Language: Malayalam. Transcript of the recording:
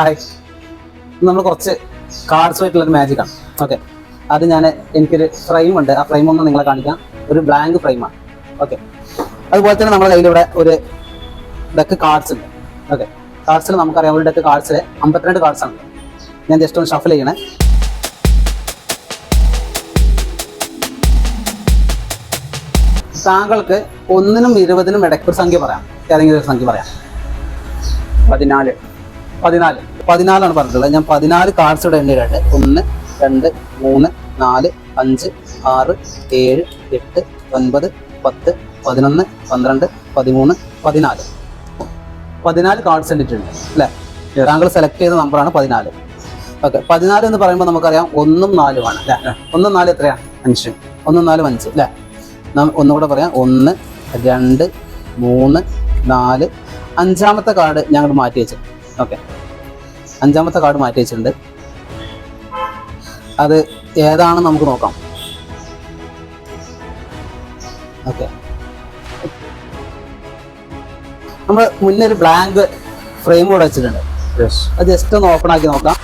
ഹായ്, നമ്മൾ കുറച്ച് കാർഡ്സുമായിട്ടുള്ളൊരു മാജിക്കാണ്. ഓക്കെ, അത് എനിക്കൊരു ഫ്രെയിം ഉണ്ട്. ആ ഫ്രെയിം ഒന്ന് നിങ്ങളെ കാണിക്കാം. ഒരു ബ്ലാങ്ക് ഫ്രെയിമാണ്. ഓക്കെ, അതുപോലെ തന്നെ നമ്മുടെ കയ്യിലിവിടെ ഒരു ഡെക്ക് കാർഡ്സ് ഉണ്ട്. ഓക്കെ, കാർഡ്സിൽ നമുക്കറിയാം ഒരു ഡെക്ക് കാർഡ്സിൽ 52 കാർഡ്സ് ആണ്. ഞാൻ ജസ്റ്റ് ഒന്ന് ഷഫിൾ ചെയ്യണേ. താങ്കൾക്ക് 1നും 20നും ഇടയ്ക്ക് ഒരു സംഖ്യ പറയാം. ഏതെങ്കിലും ഒരു സംഖ്യ പറയാം. 14 14 പറഞ്ഞിട്ടുള്ളത്. ഞാൻ 14 കാർഡ്സ് ഇവിടെ എണ്ണിയിട്ടുണ്ട്. 1 2 3 4 5 6 7 8 9 10 11 12 13 14 14 കാർഡ്സ് എണ്ണിട്ടുണ്ട് അല്ലേ? താങ്കൾ സെലക്ട് ചെയ്ത നമ്പറാണ് 14. ഓക്കെ, 14 എന്ന് പറയുമ്പോൾ നമുക്കറിയാം 1ഉം 4ഉം ആണ് അല്ലേ? 1ഉം 4 എത്രയാണ്? 5. 1ഉം 4ഉം 5 അല്ലേ? ഒന്നുകൂടെ പറയാം. 1 2 3 4 5ാമത്തെ കാർഡ് ഞങ്ങൾ മാറ്റി വെച്ചിട്ടുണ്ട്. ഓക്കെ, 5ാമത്തെ കാർഡ് മാറ്റി വെച്ചിട്ടുണ്ട്. അത് ഏതാണെന്ന് നമുക്ക് നോക്കാം. ഓക്കെ, നമ്മൾ മുന്നേ ഒരു ബ്ലാങ്ക് ഫ്രെയിം കൂടെ വെച്ചിട്ടുണ്ട്. അത് ജസ്റ്റ് ഒന്ന് ഓപ്പൺ ആക്കി നോക്കാം.